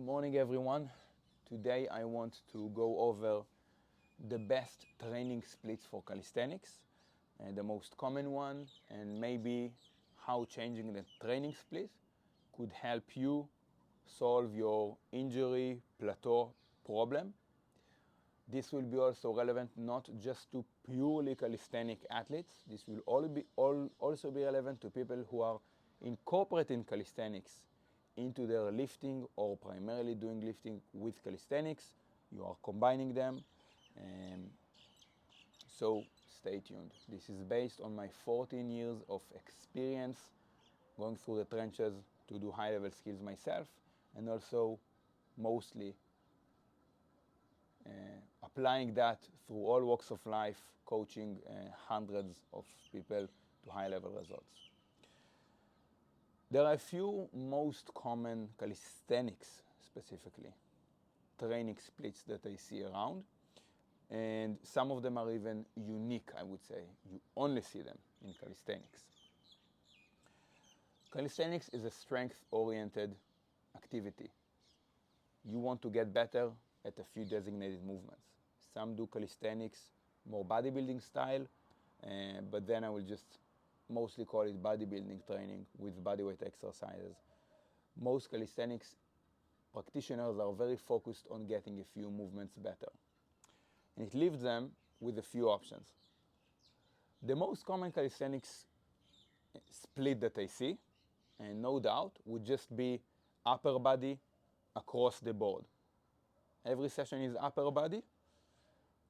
Morning everyone. Today I want to go over the best training splits for calisthenics, the most common one, and maybe how changing the training split could help you solve your injury plateau problem. This will be also relevant not just to purely calisthenic athletes. This will also be relevant to people who are incorporating calisthenics into their lifting or primarily doing lifting with calisthenics. You are combining them. So stay tuned. This is based on my 14 years of experience going through the trenches to do high-level skills myself, and also mostly applying that through all walks of life, coaching hundreds of people to high-level results. There are a few most common calisthenics, specifically, training splits that I see around, and some of them are even unique, I would say. You only see them in calisthenics. Calisthenics is a strength-oriented activity. You want to get better at a few designated movements. Some do calisthenics more bodybuilding style, but then I will just mostly call it bodybuilding training with bodyweight exercises. Most calisthenics practitioners are very focused on getting a few movements better. And it leaves them with a few options. The most common calisthenics split that I see, and no doubt, would just be upper body across the board. Every session is upper body,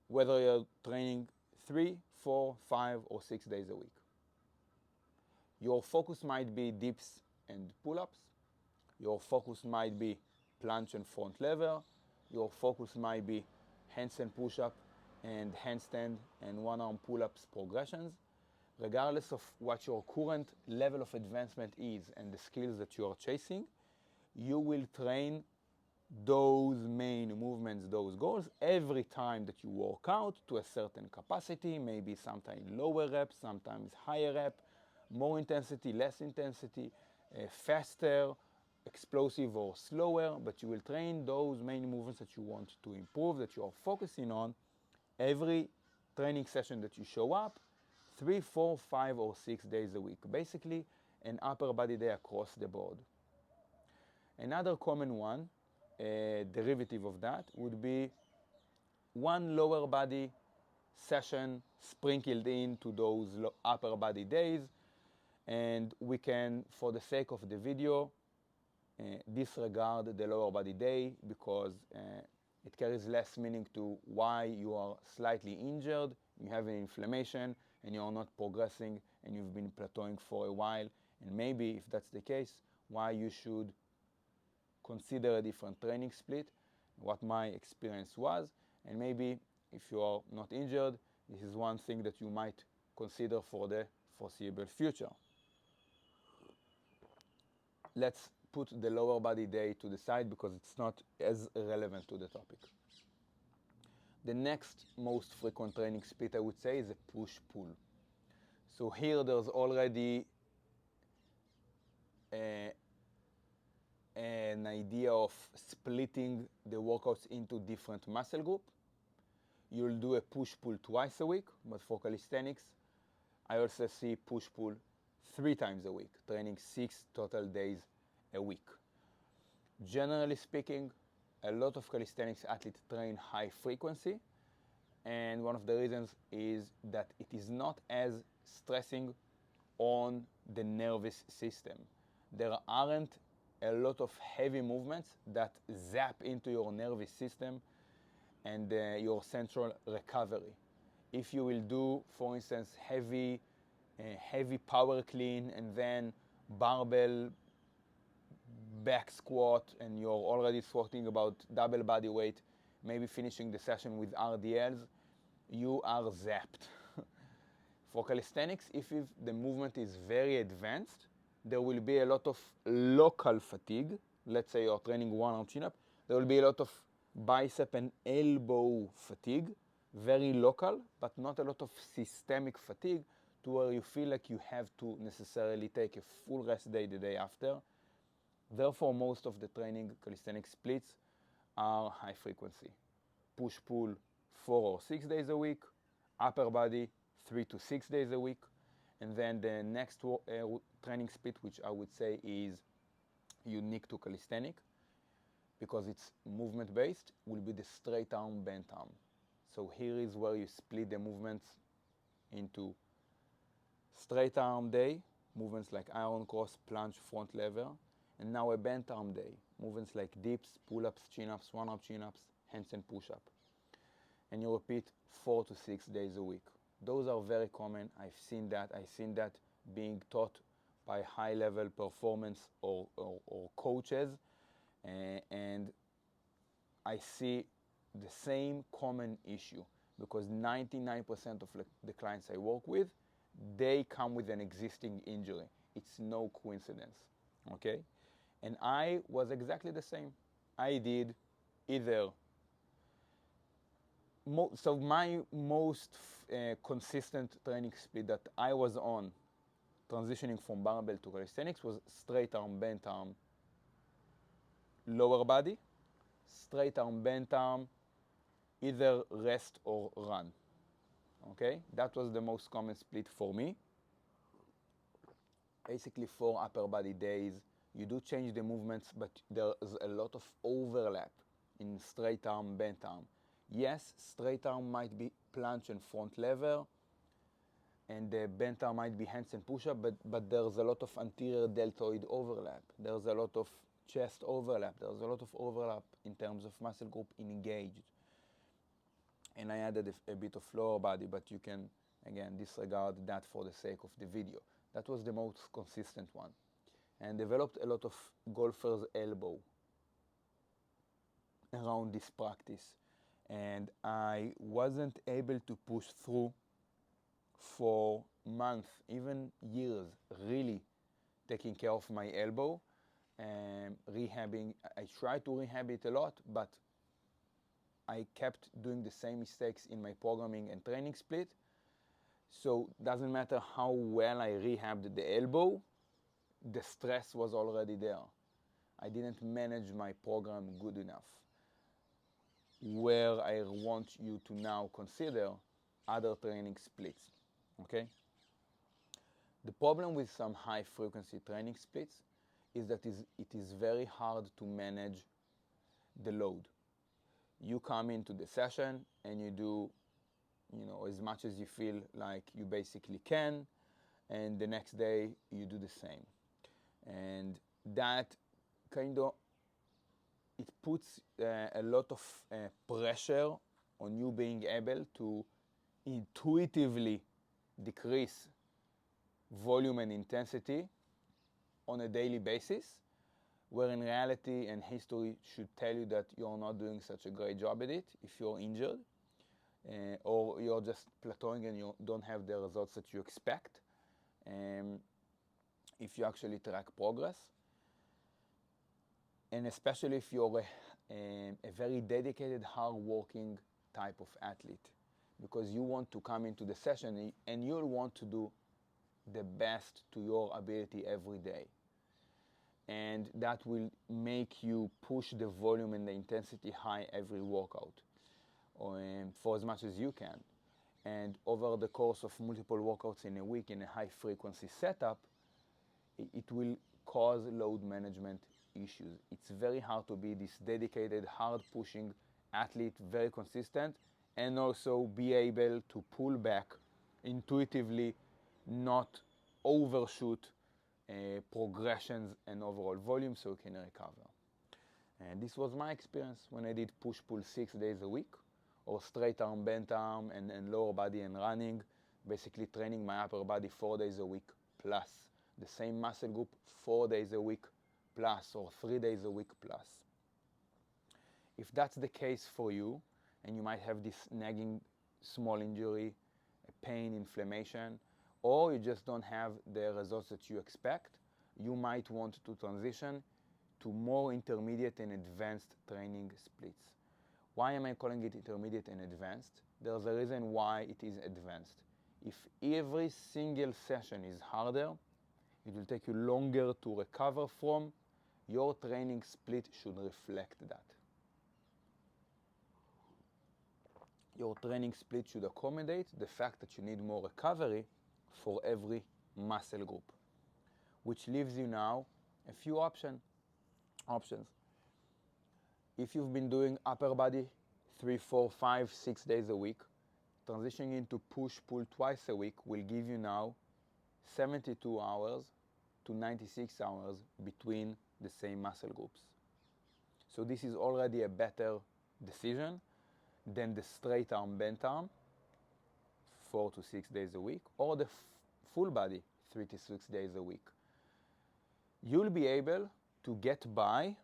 whether you're training 3, 4, 5, or 6 days a week. Your focus might be dips and pull-ups. Your focus might be planche and front lever. Your focus might be handstand push-up and handstand and one-arm pull-ups progressions. Regardless of what your current level of advancement is and the skills that you are chasing, you will train those main movements, those goals, every time that you work out to a certain capacity, maybe sometimes lower reps, sometimes higher rep, more intensity, less intensity, faster, explosive or slower, but you will train those main movements that you want to improve, that you are focusing on every training session that you show up, 3, 4, 5, or 6 days a week. Basically, an upper body day across the board. Another common one, derivative of that, would be one lower body session sprinkled into those upper body days. And we can, for the sake of the video, disregard the lower body day because it carries less meaning to why you are slightly injured, you have an inflammation, and you are not progressing, and you've been plateauing for a while. And maybe, if that's the case, why you should consider a different training split, what my experience was. And maybe, if you are not injured, this is one thing that you might consider for the foreseeable future. Let's put the lower body day to the side because it's not as relevant to the topic. The next most frequent training split, I would say, is a push-pull. So here there's already an idea of splitting the workouts into different muscle groups. You'll do a push-pull twice a week, but for calisthenics, I also see push-pull 3 times a week, training 6 total days a week. Generally speaking, a lot of calisthenics athletes train high frequency, and one of the reasons is that it is not as stressing on the nervous system. There aren't a lot of heavy movements that zap into your nervous system and your central recovery. If you will do, for instance, heavy power clean and then barbell back squat, and you're already squatting about double body weight, maybe finishing the session with RDLs, you are zapped. For calisthenics, if the movement is very advanced, there will be a lot of local fatigue. Let's say you're training one-arm chin-up. There will be a lot of bicep and elbow fatigue, very local, but not a lot of systemic fatigue to where you feel like you have to necessarily take a full rest day the day after. Therefore, most of the training calisthenics splits are high frequency. Push-pull 4 or 6 days a week, upper body 3 to 6 days a week, and then the next training split, which I would say is unique to calisthenic because it's movement based, will be the straight arm bent arm. So here is where you split the movements into straight arm day, movements like iron cross, plunge, front lever, and now a bent arm day, movements like dips, pull-ups, chin-ups, one-arm chin-ups, handstand push-up. And you repeat 4 to 6 days a week. Those are very common. I've seen that being taught by high-level performance or coaches, and I see the same common issue because 99% of the clients I work with, they come with an existing injury. It's no coincidence, okay? And I was exactly the same. I did either, so my most consistent training split that I was on, transitioning from barbell to calisthenics, was straight arm, bent arm, lower body, straight arm, bent arm, either rest or run. Okay, that was the most common split for me. Basically 4 upper body days. You do change the movements, but there's a lot of overlap in straight arm, bent arm. Yes, straight arm might be plunge and front lever, and the bent arm might be handstand push-up, but there's a lot of anterior deltoid overlap. There's a lot of chest overlap. There's a lot of overlap in terms of muscle group engaged. And I added a bit of lower body, but you can, again, disregard that for the sake of the video. That was the most consistent one. And developed a lot of golfer's elbow around this practice. And I wasn't able to push through for months, even years, really taking care of my elbow and rehabbing. I tried to rehab it a lot, but I kept doing the same mistakes in my programming and training split. So doesn't matter how well I rehabbed the elbow, the stress was already there. I didn't manage my program good enough. Where I want you to now consider other training splits, okay? The problem with some high frequency training splits is that it is very hard to manage the load. You come into the session and you do, as much as you feel like you basically can, and the next day you do the same. And that kind of, it puts a lot of pressure on you being able to intuitively decrease volume and intensity on a daily basis, where in reality and history should tell you that you're not doing such a great job at it if you're injured, or you're just plateauing and you don't have the results that you expect, if you actually track progress. And especially if you're a very dedicated, hard-working type of athlete, because you want to come into the session and you'll want to do the best to your ability every day. And that will make you push the volume and the intensity high every workout for as much as you can. And over the course of multiple workouts in a week in a high-frequency setup, it will cause load management issues. It's very hard to be this dedicated, hard-pushing athlete, very consistent, and also be able to pull back intuitively, not overshoot progressions and overall volume so you can recover. And this was my experience when I did push-pull 6 days a week, or straight arm, bent arm, and lower body and running, basically training my upper body 4 days a week plus. The same muscle group 4 days a week plus, or 3 days a week plus. If that's the case for you, and you might have this nagging small injury, pain, inflammation, or you just don't have the results that you expect, you might want to transition to more intermediate and advanced training splits. Why am I calling it intermediate and advanced? There's a reason why it is advanced. If every single session is harder, it will take you longer to recover from, your training split should reflect that. Your training split should accommodate the fact that you need more recovery for every muscle group, which leaves you now a few options. If you've been doing upper body 3, 4, 5, 6 days a week, transitioning into push-pull twice a week will give you now 72 hours to 96 hours between the same muscle groups. So this is already a better decision than the straight arm bent arm 4 to 6 days a week, or the full body 3 to 6 days a week. You'll be able to get by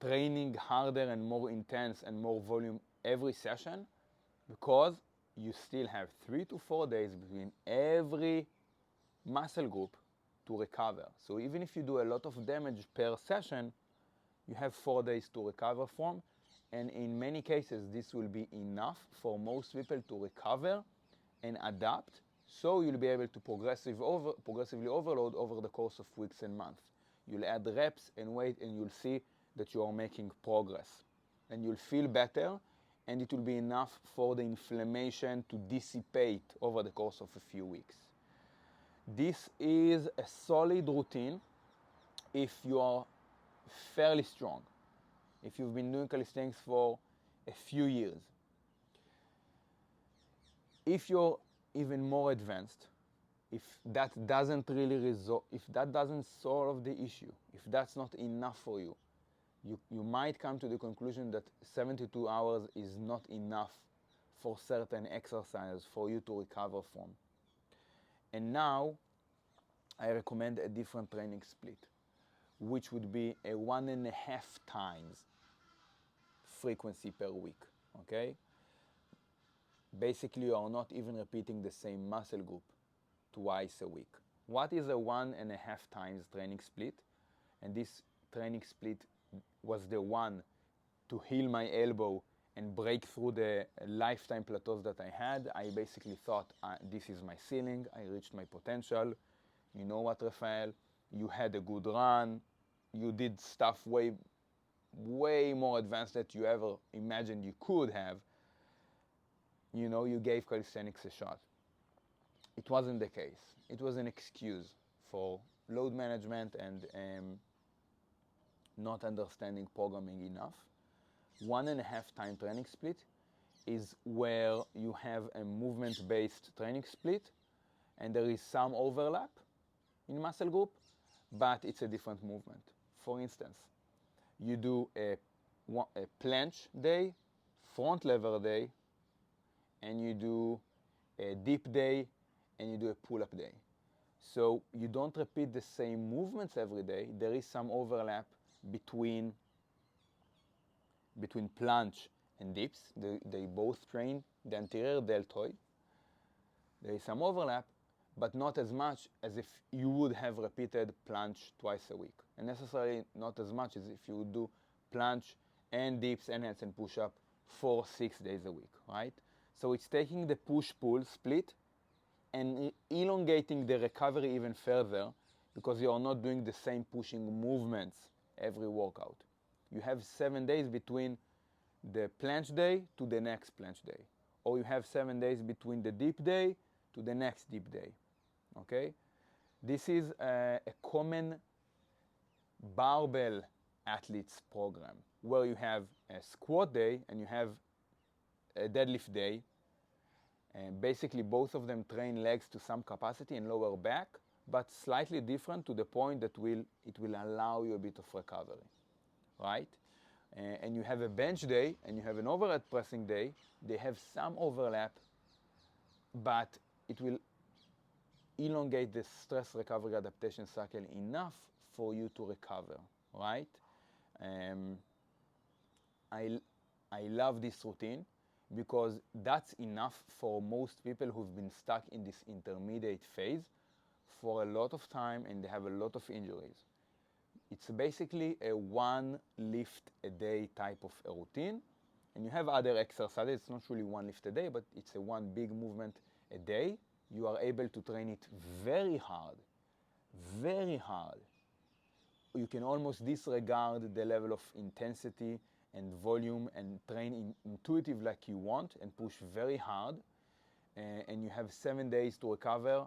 training harder and more intense and more volume every session because you still have 3 to 4 days between every muscle group to recover. So even if you do a lot of damage per session, you have 4 days to recover from, and in many cases this will be enough for most people to recover and adapt, so you'll be able to progressively overload over the course of weeks and months. You'll add reps and weight, and you'll see that you are making progress, and you'll feel better, and it will be enough for the inflammation to dissipate over the course of a few weeks. This is a solid routine if you are fairly strong, if you've been doing calisthenics for a few years. If you're even more advanced, if that doesn't solve the issue, if that's not enough for you, you might come to the conclusion that 72 hours is not enough for certain exercises for you to recover from. And now I recommend a different training split, which would be a 1.5 times frequency per week, okay? Basically, you are not even repeating the same muscle group twice a week. What is a 1.5 times training split? And this training split was the one to heal my elbow and break through the lifetime plateaus that I had. I basically thought, this is my ceiling, I reached my potential. You know what, Rafael? You had a good run. You did stuff way more advanced than you ever imagined you could have. You know, you gave calisthenics a shot. It wasn't the case. It was an excuse for load management and not understanding programming enough. 1.5 time training split is where you have a movement-based training split, and there is some overlap in muscle group, but it's a different movement. For instance, you do a planche day, front lever day, and you do a dip day, and you do a pull-up day. So you don't repeat the same movements every day. There is some overlap between planche and dips. They both train the anterior deltoid. There is some overlap, but not as much as if you would have repeated planche twice a week. And necessarily not as much as if you would do planche and dips and handstand and push-up 4-6 days a week, right? So it's taking the push-pull split and elongating the recovery even further because you are not doing the same pushing movements every workout. You have 7 days between the planche day to the next planche day. Or you have 7 days between the dip day to the next dip day, okay? This is a common barbell athletes program where you have a squat day and you have a deadlift day. And basically both of them train legs to some capacity and lower back, but slightly different to the point that it will allow you a bit of recovery, right? And you have a bench day and you have an overhead pressing day. They have some overlap, but it will elongate the stress recovery adaptation cycle enough for you to recover, right? I love this routine because that's enough for most people who've been stuck in this intermediate phase for a lot of time and they have a lot of injuries. It's basically a 1 lift a day type of a routine, and you have other exercises. It's not really 1 lift a day, but it's a 1 big movement a day. You are able to train it very hard, you can almost disregard the level of intensity and volume and train intuitive like you want and push very hard, and you have 7 days to recover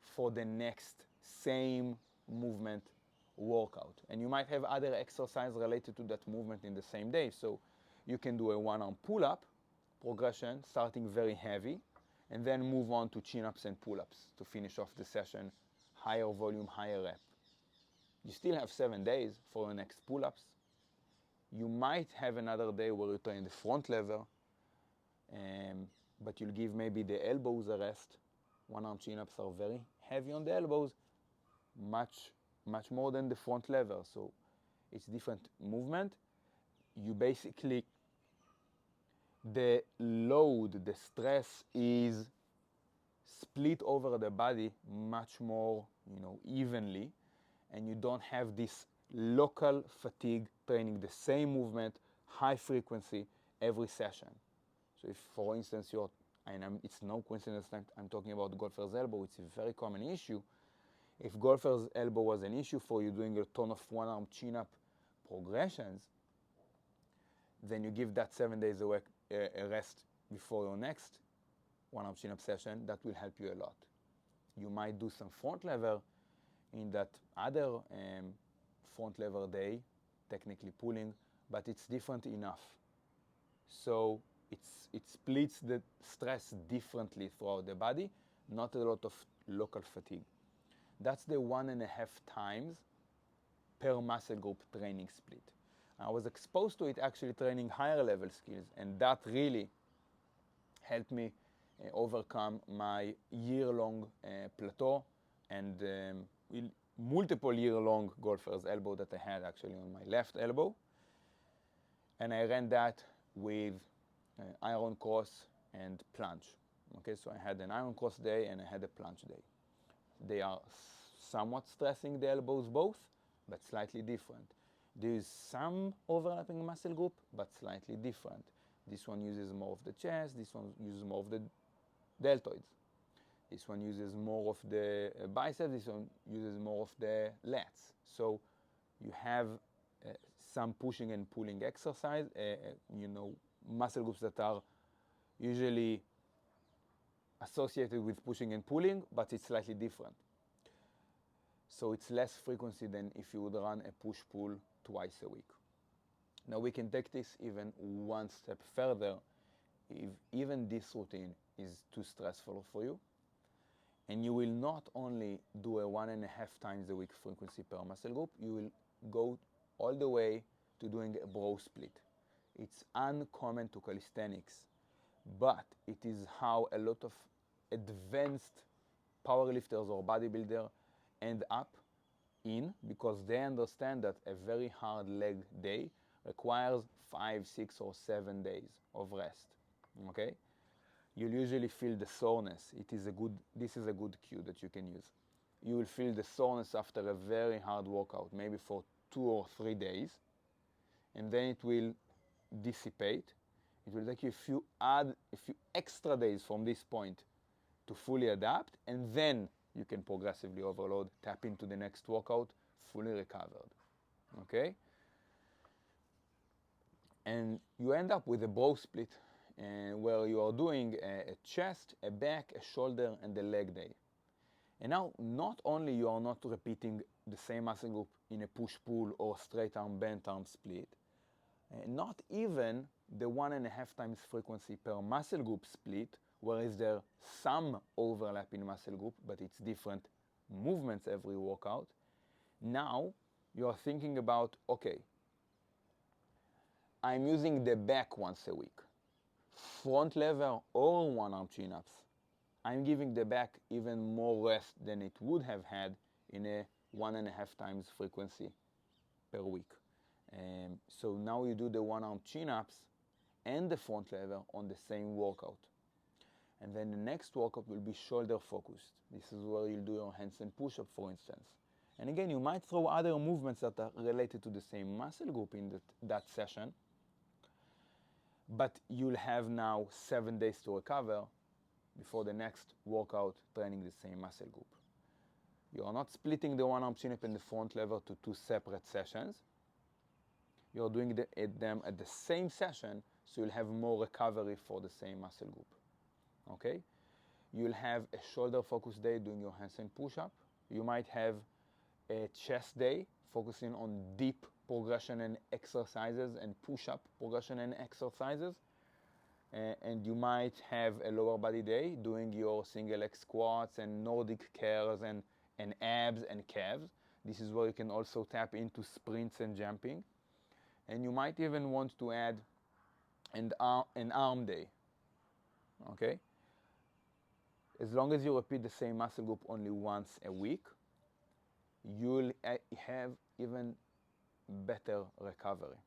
for the next same movement workout. And you might have other exercise related to that movement in the same day. So you can do a one-arm pull-up progression, starting very heavy, and then move on to chin-ups and pull-ups to finish off the session, higher volume, higher rep. You still have 7 days for your next pull-ups. You might have another day where you train the front lever, but you'll give maybe the elbows a rest. One-arm chin-ups are very heavy on the elbows, much more than the front lever. So it's different movement. You basically, the load, the stress is split over the body much more, evenly, and you don't have this local fatigue training the same movement, high frequency every session. So if, for instance, it's no coincidence that I'm talking about golfer's elbow, it's a very common issue. If golfer's elbow was an issue for you doing a ton of one-arm chin-up progressions, then you give that 7 days a rest before your next one-arm chin-up session. That will help you a lot. You might do some front lever in that other front lever day, technically pulling, but it's different enough. So it splits the stress differently throughout the body, not a lot of local fatigue. That's the 1.5 times per muscle group training split. I was exposed to it actually training higher level skills, and that really helped me overcome my year-long plateau and multiple year-long golfer's elbow that I had actually on my left elbow. And I ran that with iron cross and plunge. Okay, so I had an iron cross day and I had a plunge day. They are somewhat stressing the elbows both, but slightly different. There is some overlapping muscle group, but slightly different. This one uses more of the chest, this one uses more of the deltoids. This one uses more of the biceps, this one uses more of the lats. So you have some pushing and pulling exercise, muscle groups that are usually associated with pushing and pulling, but it's slightly different. So it's less frequency than if you would run a push-pull twice a week. Now we can take this even one step further. If even this routine is too stressful for you, and you will not only do a 1.5 times a week frequency per muscle group, you will go all the way to doing a bro split. It's uncommon to calisthenics, but it is how a lot of advanced powerlifters or bodybuilders end up in, because they understand that a very hard leg day requires 5, 6, or 7 days of rest. Okay? You'll usually feel the soreness. This is a good cue that you can use. You will feel the soreness after a very hard workout, maybe for 2 or 3 days, and then it will dissipate. It will take you a few extra days from this point to fully adapt, and then you can progressively overload, tap into the next workout, fully recovered. Okay? And you end up with a bro split where you are doing a chest, a back, a shoulder, and a leg day. And now, not only you are not repeating the same muscle group in a push-pull or straight arm, bent arm split, not even the 1.5 times frequency per muscle group split, where is there some overlap in muscle group, but it's different movements every workout. Now you are thinking about, okay, I'm using the back once a week, front lever or one-arm chin-ups. I'm giving the back even more rest than it would have had in a 1.5 times frequency per week. So now you do the one-arm chin-ups and the front lever on the same workout. And then the next workout will be shoulder focused. This is where you'll do your handstand push-up, for instance. And again, you might throw other movements that are related to the same muscle group in that session, but you'll have now 7 days to recover before the next workout training the same muscle group. You are not splitting the one-arm chin-up and the front lever to two separate sessions. You're doing them at the same session, so you'll have more recovery for the same muscle group. Okay? You'll have a shoulder focus day doing your handstand push-up. You might have a chest day focusing on deep progression and exercises and push-up progression and exercises. And you might have a lower body day doing your single leg squats and Nordic curls and abs and calves. This is where you can also tap into sprints and jumping. And you might even want to add an arm day. Okay? As long as you repeat the same muscle group only once a week, you'll have even better recovery.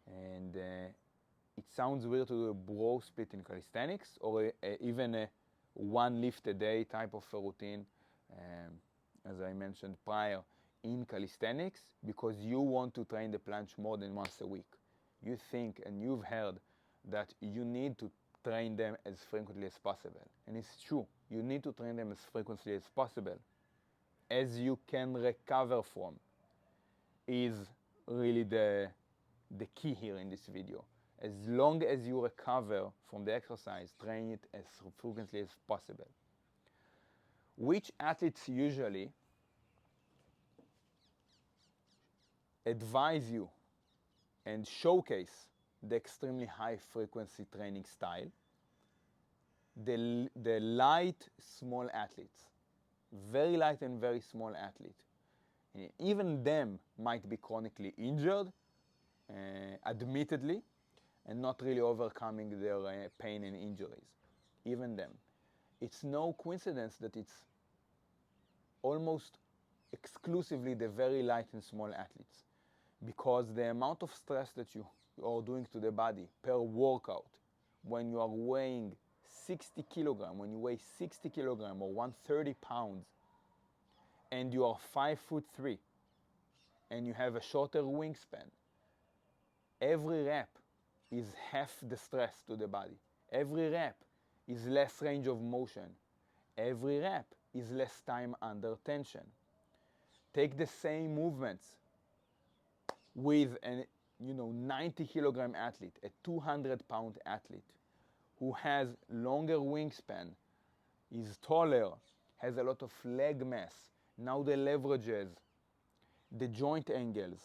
And it sounds weird to do a bro split in calisthenics or even a one lift a day type of a routine, as I mentioned prior, in calisthenics, because you want to train the planche more than once a week. You think and you've heard that you need to train them as frequently as possible. And it's true, you need to train them as frequently as possible, as you can recover from, is really the key here in this video. As long as you recover from the exercise, train it as frequently as possible. Which athletes usually advise you and showcase the extremely high frequency training style? The light, small athletes. Very light and very small athlete. And even them might be chronically injured, admittedly, and not really overcoming their pain and injuries. Even them. It's no coincidence that it's almost exclusively the very light and small athletes, because the amount of stress that you are doing to the body per workout, when you are weighing 60 kilograms, when you weigh 60 kilograms or 130 pounds, and you are 5'3", and you have a shorter wingspan, every rep is half the stress to the body. Every rep is less range of motion. Every rep is less time under tension. Take the same movements with a 90 kilogram athlete, a 200-pound athlete who has longer wingspan, is taller, has a lot of leg mass. Now the leverages, the joint angles,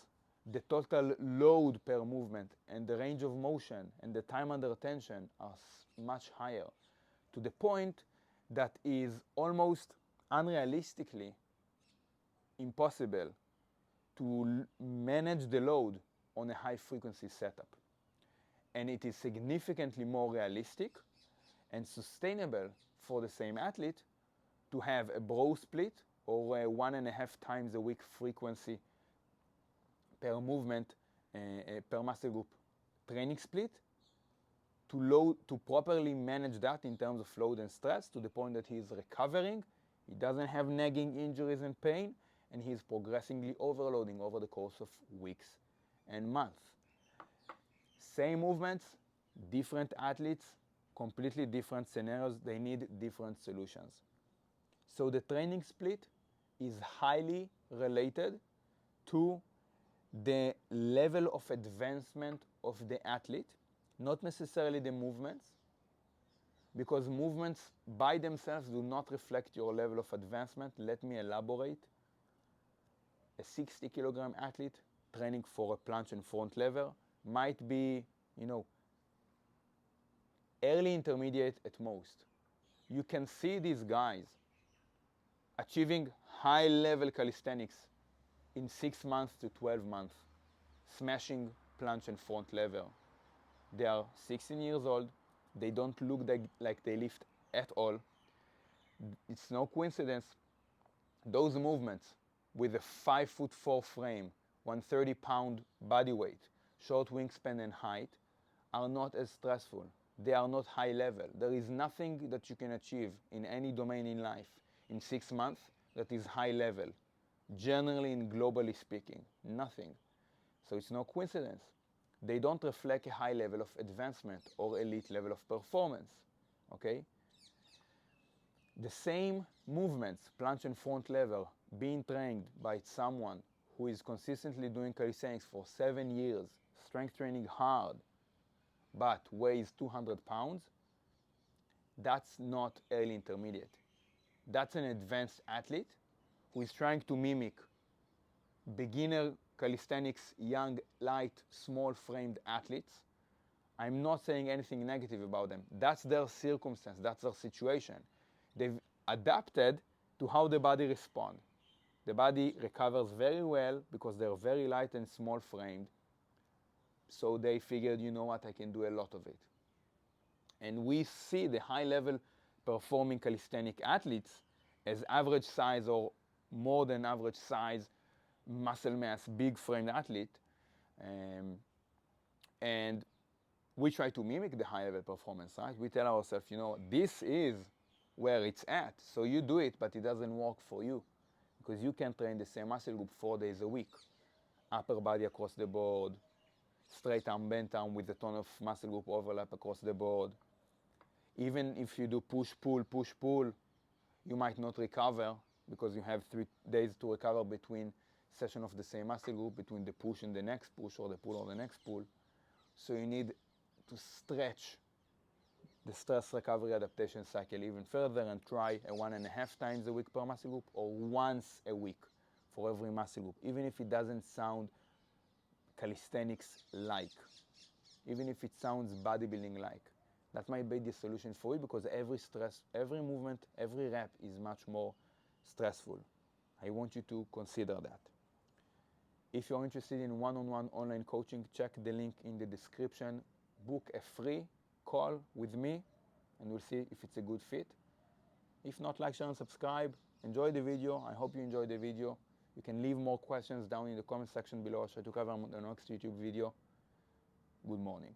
the total load per movement, and the range of motion and the time under tension are much higher, to the point that is almost unrealistically impossible to manage the load on a high frequency setup. And it is significantly more realistic and sustainable for the same athlete to have a bro split or a 1.5 times a week frequency per movement, per muscle group training split, to properly manage that in terms of load and stress, to the point that he is recovering, he doesn't have nagging injuries and pain, and he is progressively overloading over the course of weeks and months. Same movements, different athletes, completely different scenarios, they need different solutions. So the training split is highly related to the level of advancement of the athlete, not necessarily the movements, because movements by themselves do not reflect your level of advancement. Let me elaborate. A 60 kilogram athlete training for a planche and front lever might be, early intermediate at most. You can see these guys achieving high level calisthenics in 6 months to 12 months, smashing planche and front lever. They are 16 years old. They don't look like they lift at all. It's no coincidence. Those movements with a 5'4" frame, 130-pound body weight, short wingspan and height are not as stressful. They are not high level. There is nothing that you can achieve in any domain in life in 6 months that is high level. Generally and globally speaking, nothing. So it's no coincidence. They don't reflect a high level of advancement or elite level of performance, okay? The same movements, planche and front lever, being trained by someone who is consistently doing calisthenics for 7 years, strength training hard, but weighs 200 pounds, that's not early intermediate. That's an advanced athlete who is trying to mimic beginner calisthenics, young, light, small-framed athletes. I'm not saying anything negative about them. That's their circumstance, that's their situation. They've adapted to how the body responds. The body recovers very well because they're very light and small-framed. So they figured, you know what, I can do a lot of it. And we see the high-level performing calisthenic athletes as average size or more than average size, muscle mass, big framed athlete. And we try to mimic the high-level performance, right? We tell ourselves, you know, this is where it's at. So you do it, but it doesn't work for you because you can train the same muscle group 4 days a week. Upper body across the board, straight arm, bent arm with a ton of muscle group overlap across the board. Even if you do push-pull, you might not recover because you have 3 days to recover between session of the same muscle group, between the push and the next push or the pull or the next pull. So you need to stretch the stress recovery adaptation cycle even further and try a 1.5 times a week per muscle group or once a week for every muscle group, even if it doesn't sound calisthenics-like, even if it sounds bodybuilding-like. That might be the solution for you because every movement, every rep is much more stressful. I want you to consider that. If you're interested in one-on-one online coaching, check the link in the description. Book a free call with me and we'll see if it's a good fit. If not, like, share, and subscribe. Enjoy the video. I hope you enjoyed the video. You can leave more questions down in the comment section below. I'll try to cover them on the next YouTube video. Good morning.